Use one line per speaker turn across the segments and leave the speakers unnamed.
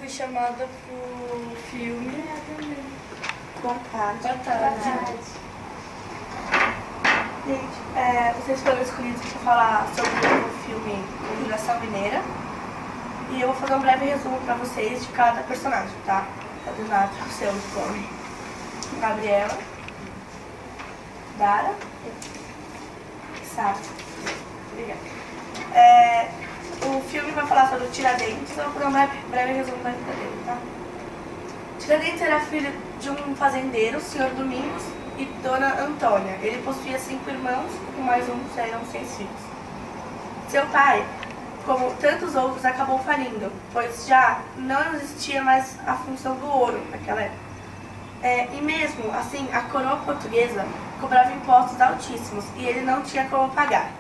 fui chamada pro filme.
Boa tarde.
Boa tarde.
Gente, vocês foram escolhidos para falar sobre o filme Conjuração Mineira. E eu vou fazer um breve resumo para vocês de cada personagem, tá? A Donata, o seu nome. Gabriela. Dara. Sara. Obrigada. O filme vai falar sobre o Tiradentes. Eu vou fazer um breve resumo da vida dele, tá? Tiradentes era filho de um fazendeiro, Sr. Domingos, e Dona Antônia. Ele possuía 5 irmãos, com mais um eram 6 filhos. Seu pai, como tantos outros, acabou falindo, pois já não existia mais a função do ouro naquela época. E mesmo assim, a coroa portuguesa cobrava impostos altíssimos e ele não tinha como pagar.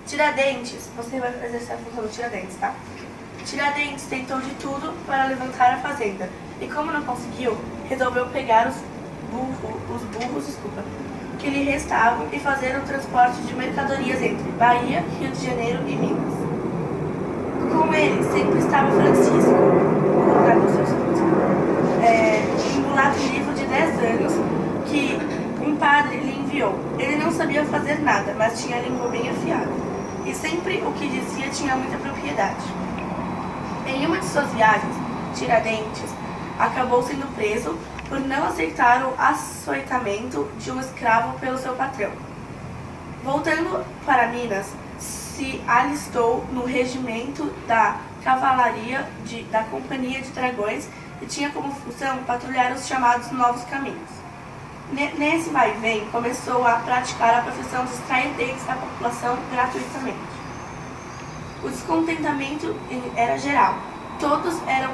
Tiradentes, você vai exercer a função do Tiradentes, tá? Tiradentes tentou de tudo para levantar a fazenda e, como não conseguiu, resolveu pegar os burros que lhe restavam e fazer o transporte de mercadorias entre Bahia, Rio de Janeiro e Minas. Com ele sempre estava Francisco, um mulato livre de 10 anos que um padre lhe enviou. Ele não sabia fazer nada, mas tinha a língua bem afiada e sempre o que dizia tinha muita propriedade. Em uma de suas viagens, Tiradentes acabou sendo preso por não aceitar o açoitamento de um escravo pelo seu patrão. Voltando para Minas, se alistou no regimento da cavalaria da Companhia de Dragões e tinha como função patrulhar os chamados Novos Caminhos. Nesse vai-vem, começou a praticar a profissão de extrair dentes da população gratuitamente. O descontentamento era geral. Todos eram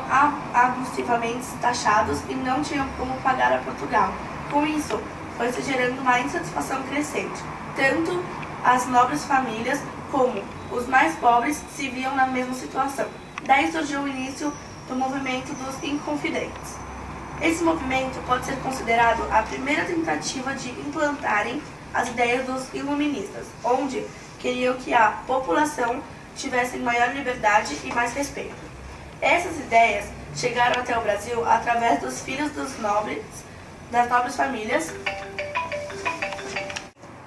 abusivamente taxados e não tinham como pagar a Portugal. Com isso, foi se gerando uma insatisfação crescente. Tanto as nobres famílias como os mais pobres se viam na mesma situação. Daí surgiu o início do movimento dos Inconfidentes. Esse movimento pode ser considerado a primeira tentativa de implantarem as ideias dos iluministas, onde queriam que a população tivesse maior liberdade e mais respeito. Essas ideias chegaram até o Brasil através dos filhos das nobres famílias.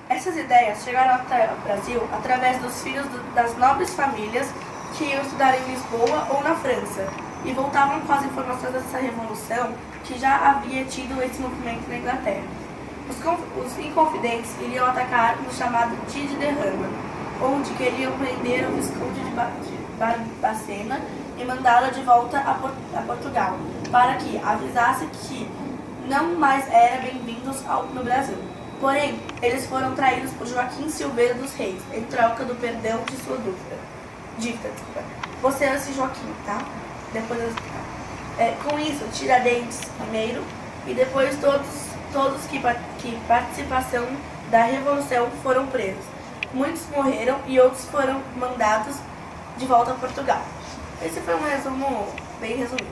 Essas ideias chegaram até o Brasil através dos filhos das nobres famílias que iam estudar em Lisboa ou na França e voltavam com as informações dessa revolução que já havia tido esse movimento na Inglaterra. Os Inconfidentes iriam atacar no chamado Dia de Derrama, onde queriam prender o Visconde de Barbacena e mandá-lo de volta a Portugal, para que avisasse que não mais eram bem-vindos no Brasil. Porém, eles foram traídos por Joaquim Silveira dos Reis, em troca do perdão de sua dívida. Você é esse Joaquim, tá? Depois eu explicar. Com isso, Tiradentes primeiro e depois todos que participação da Revolução foram presos. Muitos morreram e outros foram mandados de volta a Portugal. Esse foi um resumo bem resumido.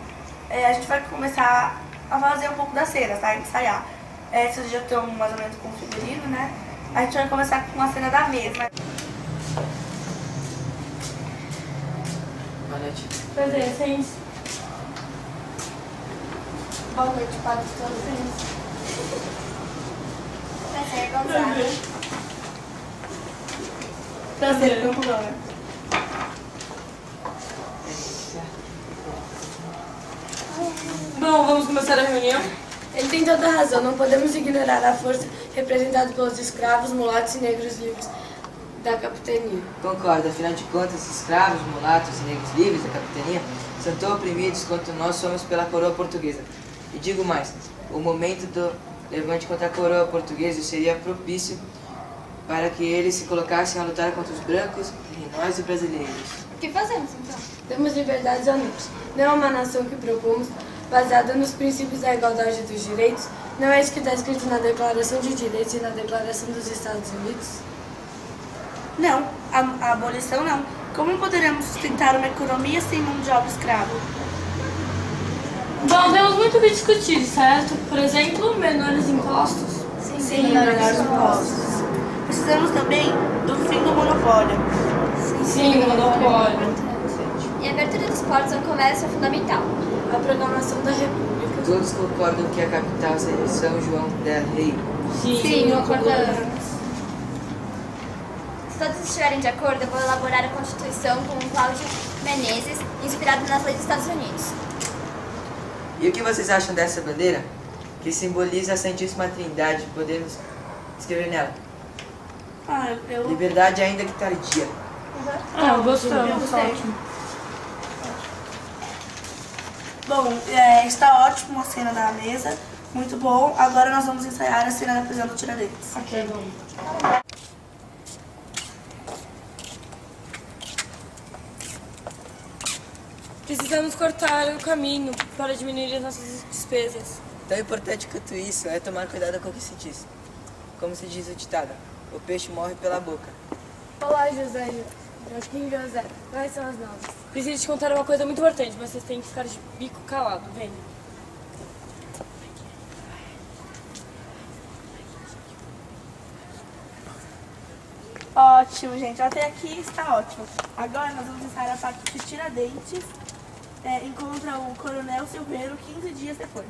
A gente vai começar a fazer um pouco das cenas, tá? Ensaiar. Vocês já estão mais ou menos com o figurino, né? A gente vai começar com a cena da mesa.
Boa noite.
Presentes.
Boa noite para todos. Prazer, Gonzaga.
Prazer, Campo.
Bom, vamos começar a reunião.
Ele tem toda a razão, não podemos ignorar a força representada pelos escravos, mulatos e negros livres da capitania.
Concordo, afinal de contas, escravos, mulatos e negros livres da capitania são tão oprimidos quanto nós somos pela coroa portuguesa. E digo mais, o momento do levante contra a coroa portuguesa seria propício para que eles se colocassem a lutar contra os brancos e nós os brasileiros.
O que fazemos então?
Temos liberdades ou não é uma nação que propomos, baseada nos princípios da igualdade dos direitos. Não é isso que está escrito na Declaração de Direitos e na Declaração dos Estados Unidos?
Não, a abolição não. Como poderemos sustentar uma economia sem mão de obra escrava?
Bom, temos muito o que discutir, certo? Por exemplo, menores impostos.
Sim, menores impostos. Precisamos também do fim do monopólio.
Sim, monopólio.
E a abertura dos portos ao comércio é fundamental.
a proclamação da República.
Todos concordam que a capital seja São João del Rei.
Sim, concordamos.
Se todos estiverem de acordo, eu vou elaborar a Constituição com o Cláudio Menezes, inspirado nas leis dos Estados Unidos.
E o que vocês acham dessa bandeira? Que simboliza a Santíssima Trindade. Podemos escrever nela.
Eu
Liberdade ainda que tardia.
Gostamos.
ótimo. Bom, está ótimo a cena da mesa. Muito bom. Agora nós vamos ensaiar a cena da prisão do Tiradentes.
Ok, bom. Precisamos cortar o caminho para diminuir as nossas despesas.
Tão importante quanto isso é tomar cuidado com o que se diz. Como se diz o ditado, o peixe morre pela boca.
Olá, José. Joaquim José. Quais são as novas?
Preciso te contar uma coisa muito importante, mas vocês têm que ficar de bico calado. Venha.
Ótimo, gente. Até aqui está ótimo. Agora nós vamos ensaiar a parte de Tiradentes. Encontra o Coronel Silveiro 15 dias depois.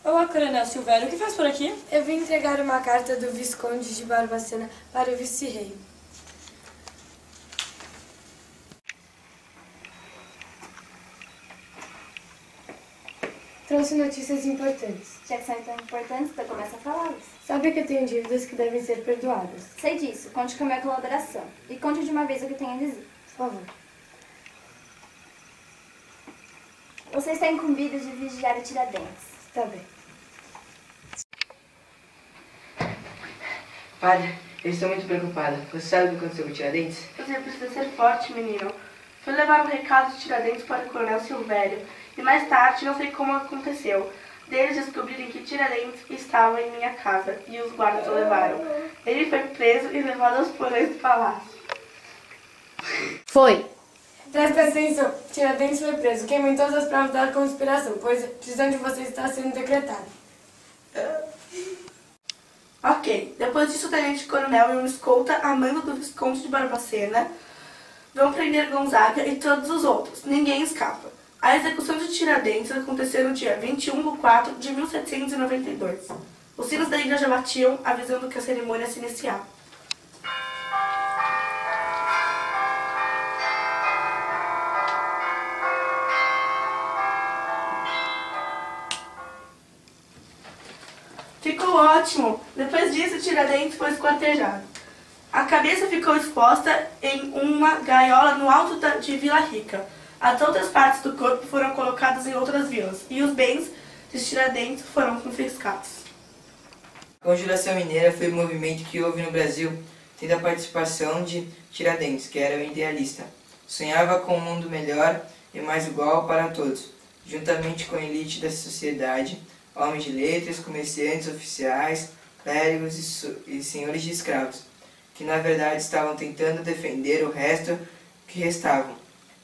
Olá, Coronel Silvério. O que faz por aqui?
Eu vim entregar uma carta do Visconde de Barbacena para o vice-rei. Trouxe notícias importantes.
Já que são tão importantes, então começa a falá-las.
Sabe que eu tenho dívidas que devem ser perdoadas.
Sei disso, conte com a minha colaboração. E conte de uma vez o que tem a dizer.
Por favor.
Você está incumbido de vigiar o Tiradentes.
Está bem.
Padre, eu estou muito preocupada. Você sabe o que aconteceu com o Tiradentes?
Você precisa ser forte, menino. Fui levar um recado de Tiradentes para o Coronel Silvério. E mais tarde, não sei como aconteceu, deles descobrirem que Tiradentes estava em minha casa e os guardas o levaram. Ele foi preso e levado aos porões do palácio.
Foi.
Presta atenção. Tiradentes foi preso. Queimem todas as provas da conspiração, pois a prisão de vocês está sendo decretada.
Ok, depois disso o tenente-coronel e um escolta a mando do Visconde de Barbacena vão prender Gonzaga e todos os outros. Ninguém escapa. A execução de Tiradentes aconteceu no dia 21 de 4 de 1792. Os sinos da igreja batiam, avisando que a cerimônia se iniciava. Ficou ótimo! Depois disso, Tiradentes foi esquartejado. A cabeça ficou exposta em uma gaiola no alto de Vila Rica. As outras partes do corpo foram colocadas em outras vilas, e os bens de Tiradentes foram confiscados.
A Conjuração Mineira foi um movimento que houve no Brasil, tendo a participação de Tiradentes, que era o idealista. Sonhava com um mundo melhor e mais igual para todos, juntamente com a elite da sociedade, homens de letras, comerciantes, oficiais, clérigos e senhores de escravos, que na verdade estavam tentando defender o resto que restavam,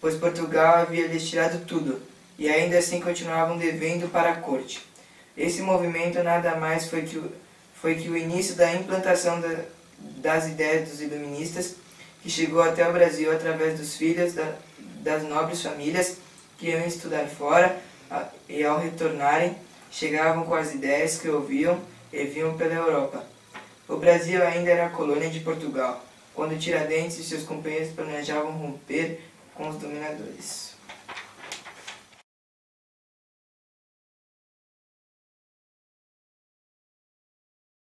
pois Portugal havia lhes tirado tudo, e ainda assim continuavam devendo para a corte. Esse movimento nada mais foi que o início da implantação das ideias dos iluministas, que chegou até o Brasil através dos filhos das nobres famílias que iam estudar fora e ao retornarem chegavam com as ideias que ouviam e viam pela Europa. O Brasil ainda era a colônia de Portugal, quando Tiradentes e seus companheiros planejavam romper com os dominadores.